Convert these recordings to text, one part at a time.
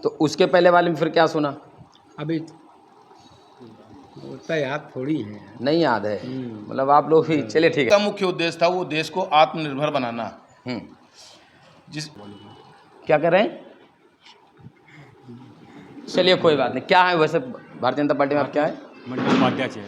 तो उसके पहले वाले में फिर क्या सुना? अभी उतना याद थोड़ी है। नहीं याद है, मतलब आप लोग भी। चलिए ठीक का है। मुख्य उद्देश्य था वो देश को आत्मनिर्भर बनाना। जिस क्या कर रहे हैं? चलिए कोई बात नहीं। क्या है वैसे भारतीय जनता पार्टी में आप क्या है? मंडल उपाध्यक्ष है।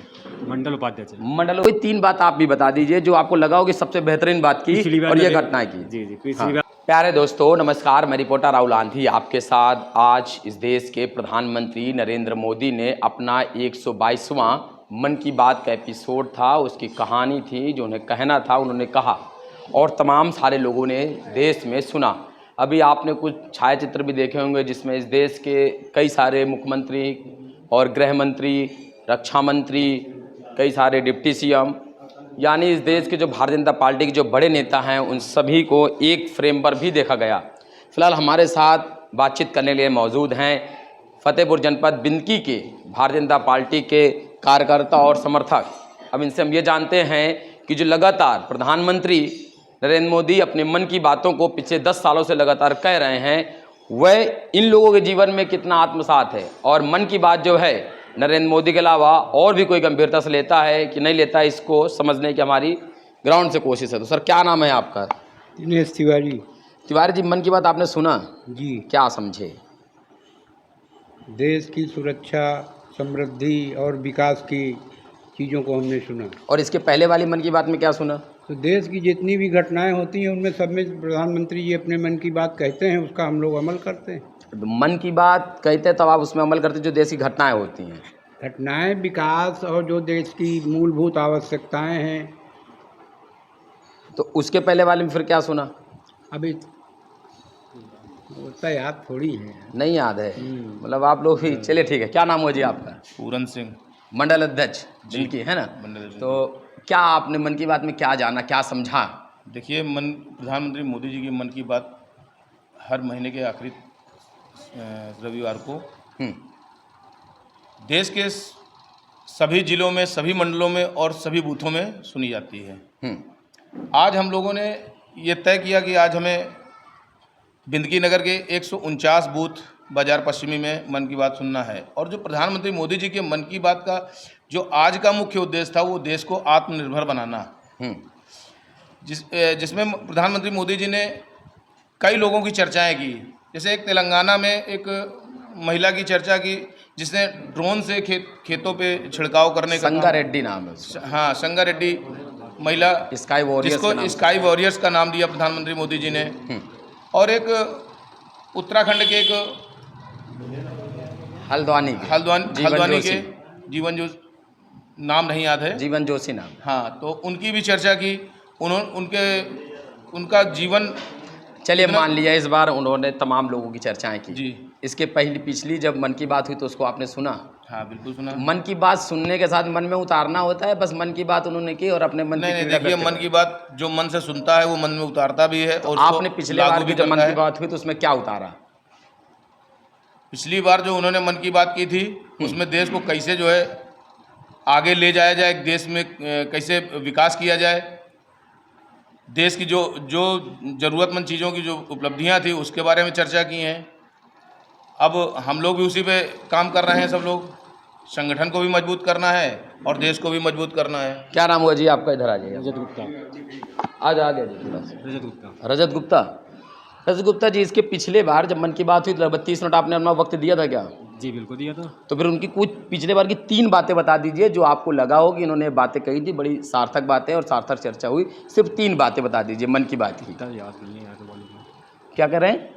मंडल उपाध्यक्ष है। मंडल। कोई 3 बात आप भी बता दीजिए जो आपको लगा हो कि सबसे बेहतरीन बात की पिछली बार और ये जब- घटना की। जी पिछली हाँ। बार प्यारे दोस्तों नमस्कार, मैं रिपोर्टर राहुल आंधी आपके साथ। आज इस देश के प्रधानमंत्री नरेंद्र मोदी ने अपना 122वां मन की बात का एपिसोड था, उसकी कहानी थी, जो उन्हें कहना था उन्होंने कहा और तमाम सारे लोगों ने देश में सुना। अभी आपने कुछ छायाचित्र भी देखे होंगे जिसमें इस देश के कई सारे मुख्यमंत्री और गृह मंत्री, रक्षा मंत्री, कई सारे डिप्टी सीएम, यानी इस देश के जो भारतीय जनता पार्टी के जो बड़े नेता हैं उन सभी को एक फ्रेम पर भी देखा गया। फिलहाल हमारे साथ बातचीत करने के लिए मौजूद हैं फतेहपुर जनपद बिंदकी के भारतीय जनता पार्टी के कार्यकर्ता और समर्थक। अब इनसे हम ये जानते हैं कि जो लगातार प्रधानमंत्री नरेंद्र मोदी अपने मन की बातों को पिछले 10 सालों से लगातार कह रहे हैं, वह इन लोगों के जीवन में कितना आत्मसात है और मन की बात जो है नरेंद्र मोदी के अलावा और भी कोई गंभीरता से लेता है कि नहीं लेता है, इसको समझने की हमारी ग्राउंड से कोशिश है। तो सर क्या नाम है आपका? दिनेश तिवारी। तिवारी जी, मन की बात आपने सुना, जी। क्या समझे? देश की सुरक्षा, समृद्धि और विकास की चीज़ों को हमने सुना। और इसके पहले वाली मन की बात में क्या सुना? तो देश की जितनी भी घटनाएं होती हैं उनमें सब में प्रधानमंत्री जी अपने मन की बात कहते हैं, उसका हम लोग अमल करते हैं। मन की बात कहते तब आप उसमें अमल करते जो देश की घटनाएं होती हैं। घटनाएं, विकास और जो देश की मूलभूत आवश्यकताएं हैं। तो उसके पहले वाले में फिर क्या सुना? अभी उतना याद थोड़ी है। नहीं याद है, मतलब आप लोग भी। चलिए ठीक है। क्या नाम हो जी आपका? पूरन सिंह मंडल अध्यक्ष जिनकी है ना। तो क्या आपने मन की बात में क्या जाना, क्या समझा? देखिए, प्रधानमंत्री मोदी जी की मन की बात हर महीने के आखिरी रविवार को देश के सभी जिलों में, सभी मंडलों में और सभी बूथों में सुनी जाती है। आज हम लोगों ने ये तय किया कि आज हमें बिंदकी नगर के 149 बूथ बाजार पश्चिमी में मन की बात सुनना है। और जो प्रधानमंत्री मोदी जी के मन की बात का जो आज का मुख्य उद्देश्य था वो देश को आत्मनिर्भर बनाना, जिसमें प्रधानमंत्री मोदी जी ने कई लोगों की चर्चाएं की। जैसे एक तेलंगाना में एक महिला की चर्चा की जिसने ड्रोन से खेतों पे छिड़काव करने का, संगा रेड्डी नाम है उसका। हाँ, संगा रेड्डी महिला, स्काई वॉरियर्स, जिसको स्काई वॉरियर्स का नाम दिया प्रधानमंत्री मोदी जी ने। और एक उत्तराखंड के एक हल्द्वानी के जीवन जो नाम नहीं याद है, जीवन जोशी नाम। हाँ, तो उनकी भी चर्चा की। उनका जीवन, चलिए मान लिया इस बार उन्होंने तमाम लोगों की चर्चाएं की जी। इसके पिछली जब मन की बात हुई तो उसको आपने सुना? हाँ, बिल्कुल सुना। मन की बात सुनने के साथ मन में उतारना होता है, बस मन की बात उन्होंने की और अपने मन नहीं, देखिए, मन की बात जो मन से सुनता है वो मन में उतारता भी है। और आपने पिछले बार की जब मन की बात हुई तो उसमें क्या उतारा? पिछली बार जो उन्होंने मन की बात की थी उसमें देश को कैसे जो है आगे ले जाया जाए, देश में कैसे विकास किया जाए, देश की जो ज़रूरतमंद चीज़ों की जो उपलब्धियां थी उसके बारे में चर्चा की हैं। अब हम लोग भी उसी पे काम कर रहे हैं। सब लोग, संगठन को भी मजबूत करना है और देश को भी मजबूत करना है। क्या नाम हुआ जी आपका? इधर आ जाइए। रजत गुप्ता। आज आ गया जी थोड़ा सा। रजत गुप्ता। रजत गुप्ता। रजत गुप्ता जी, इसके पिछले बार जब मन की बात हुई तो लगभग 30 मिनट आपने अपना वक्त दिया था क्या? जी बिल्कुल दिया था। तो फिर उनकी कुछ पिछले बार की 3 बातें बता दीजिए जो आपको लगा हो कि इन्होंने बातें कही थी, बड़ी सार्थक बातें और सार्थक चर्चा हुई। सिर्फ 3 बातें बता दीजिए मन की बात की। याद नहीं है तो बोलिए। क्या कर रहे हैं?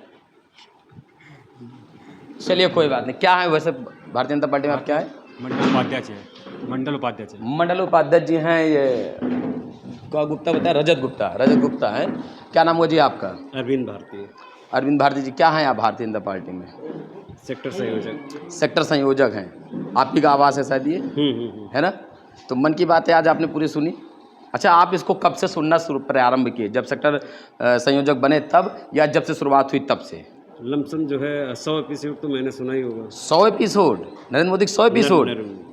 चलिए कोई बात नहीं। क्या है वैसे भारतीय जनता पार्टी में आप क्या है? मंडल उपाध्यक्ष है। मंडल उपाध्यक्ष है। मंडल उपाध्यक्ष जी हैं। ये क्या गुप्ता बताया? रजत गुप्ता। रजत गुप्ता है। क्या नाम हुआ जी आपका? अरविंद भारती। अरविंद भारती जी, क्या हैं आप भारतीय जनता पार्टी में? सेक्टर संयोजक। सेक्टर संयोजक हैं। आप ही का आवास है शायद ये, है ना? तो मन की बात है आज आपने पूरी सुनी। अच्छा, आप इसको कब से सुनना प्रारंभ किए? जब सेक्टर संयोजक बने तब, या जब से शुरुआत हुई तब से? लमसम जो है 100 एपिसोड तो मैंने सुना ही होगा। 100 एपिसोड? नरेंद्र मोदी के 100 एपिसोड?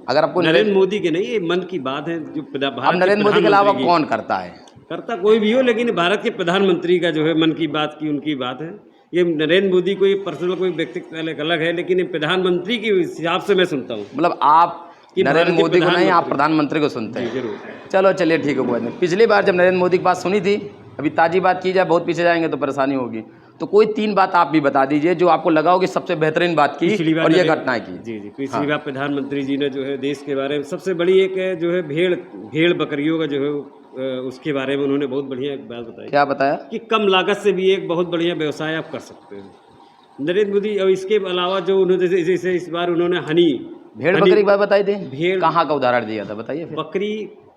अगर आपको नरेंद्र मोदी के नहीं, ये मन की बात है जो अब नरेंद्र मोदी के अलावा कौन करता है? करता कोई भी हो, लेकिन भारत के प्रधानमंत्री का जो है मन की बात की उनकी बात है। ये नरेंद्र मोदी कोई पर्सनल कोई व्यक्तित्व अलग है, लेकिन ये प्रधानमंत्री के हिसाब से मैं सुनता हूँ मतलब आप कि नरेंद्र भारत के मोदी को नहीं, आप प्रधानमंत्री। प्रधानमंत्री को सुनते जी हैं। जरूर। चलो चलिए ठीक है, कोई बात नहीं। पिछली बार जब नरेंद्र मोदी की बात सुनी थी, अभी ताज़ी बात की जाए, बहुत पीछे जाएंगे तो परेशानी होगी। तो कोई 3 बात आप भी बता दीजिए जो आपको लगा हो कि सबसे बेहतरीन बात की पिछली बार और ये नरेंद्र- घटनाएं की। जी जी पिछली बार प्रधानमंत्री जी ने जो है देश के बारे में सबसे बड़ी एक है जो है भेड़ बकरियों का जो है उसके बारे में उन्होंने बहुत बढ़िया एक बात बताई क्या बताया? कि कम लागत से भी एक बहुत बढ़िया व्यवसाय आप कर सकते हैं। नरेंद्र मोदी और इसके अलावा जो उन्होंने जैसे इस बार उन्होंने भेड़ बकरी की बात बताई थी, भेड़ कहाँ का उदाहरण दिया था बताइए फिर। बकरी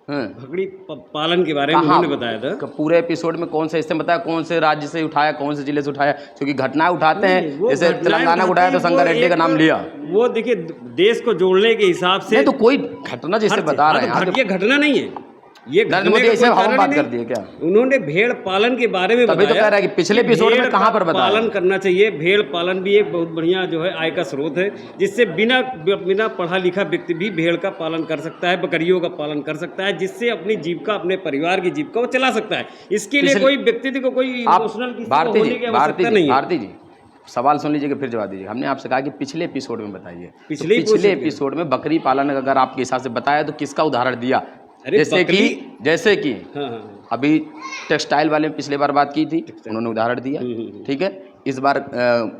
हाँ। बकरी पालन के बारे में कहाँ? उन्होंने बताया था। पूरे एपिसोड में कौन से इससे बताया, कौन से राज्य से उठाया, कौन से जिले से उठाया, क्योंकि घटनाएं उठाते नहीं, हैं। वो जैसे घटनाएं तेलंगाना को उठाया तो उठाते हैं, शंकर वो रेड्डी का एक नाम लिया। वो देखिए देश को जोड़ने के हिसाब से नहीं तो कोई घटना जिसे बता रहे हैं ये घटना नहीं है, ये नरेंद्र घटने मोदी का ऐसे कोई हम कारण बात ही कर नहीं। दिए क्या? उन्होंने भेड़ पालन के बारे में तभी तो बताया कह रहा है कि पिछले एपिसोड में भेड़ कहाँ पर का बताया? पालन करना चाहिए। भेड़ पालन भी एक बहुत बढ़िया जो है आय का स्रोत है, जिससे बिना पढ़ा लिखा व्यक्ति भी भेड़ का पालन कर सकता है, बकरियों का पालन कर सकता है, जिससे अपनी जीविका, अपने परिवार की जीविका वो चला सकता है। इसके लिए कोई व्यक्ति को कोई आप इमोशनल किसी को भारती होने जी, की आवश्यकता नहीं है। भारती जी सवाल सुन लीजिए फिर जवाब दीजिए। हमने आपसे कहा कि पिछले एपिसोड में बताइए। पिछले पिछले एपिसोड में बकरी पालन अगर आपके हिसाब से बताया तो किसका उदाहरण दिया? अरे जैसे कि हाँ। अभी टेक्सटाइल वाले में पिछले बार बात की थी, उन्होंने उदाहरण दिया, ठीक है। इस बार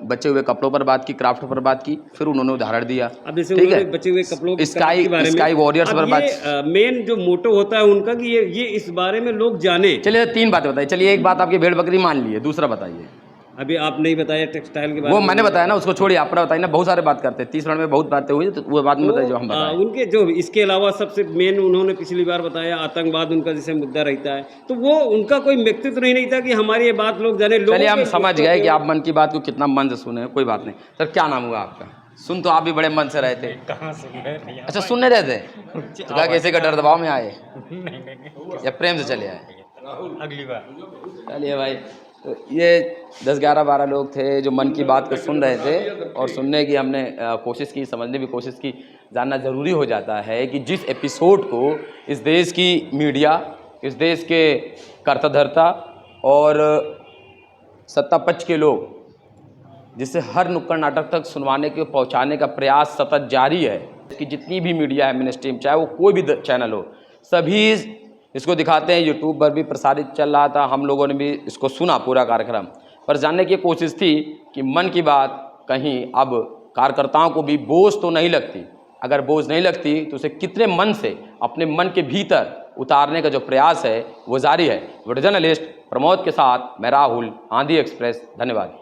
बचे हुए कपड़ों पर बात की, क्राफ्ट पर बात की, फिर उन्होंने उदाहरण दिया, अब जैसे ठीक उन्होंने है। बचे हुए कपड़ों के स्काई के बारे में स्काई वॉरियर्स पर बात। मेन जो मोटो होता है उनका कि ये इस बारे में लोग जाने। चलिए 3 बातें बताइए। चलिए एक बात आपकी भेड़ बकरी मान ली है, दूसरा बताइए। अभी आप नहीं बताया टेक्सटाइल के बारे वो में। मैंने बताया ना, उसको छोड़िए, आप बताइए ना। बहुत सारे बात करते हैं, 30 मिनट में बहुत बातें हुई, तो वो बात में बताइए जो हम बताएं। उनके जो इसके अलावा सबसे मेन उन्होंने पिछली बार बताया आतंकवाद उनका जैसे मुद्दा रहता है, तो वो उनका कोई व्यक्तित्व नहीं था कि हमारी ये बात लोग जाने। चलिए हम समझ गए कि आप मन की बात को कितना मन से सुने, कोई बात नहीं। सर क्या नाम हुआ आपका? सुन तो आप भी बड़े मन से रहे थे। कहाँ सुन रहे थे? अच्छा सुनने रहे थे, तो क्या कैसे का डर दबाव में आए या प्रेम से चले आए? अगली बार चलिए भाई, तो ये 10-11-12 लोग थे जो मन की बात को सुन रहे थे, और सुनने की हमने कोशिश की, समझने की कोशिश की। जानना ज़रूरी हो जाता है कि जिस एपिसोड को इस देश की मीडिया, इस देश के कर्ता धर्ता और सत्ता पक्ष के लोग, जिससे हर नुक्कड़ नाटक तक सुनवाने के पहुंचाने का प्रयास सतत जारी है, कि जितनी भी मीडिया है मेन स्ट्रीम, चाहे वो कोई भी चैनल हो, सभी इसको दिखाते हैं। यूट्यूब पर भी प्रसारित चल रहा था, हम लोगों ने भी इसको सुना पूरा कार्यक्रम, पर जानने की कोशिश थी कि मन की बात कहीं अब कार्यकर्ताओं को भी बोझ तो नहीं लगती। अगर बोझ नहीं लगती तो उसे कितने मन से अपने मन के भीतर उतारने का जो प्रयास है वो जारी है। वीडियो जर्नलिस्ट प्रमोद के साथ मैं राहुल, आंधी एक्सप्रेस। धन्यवाद।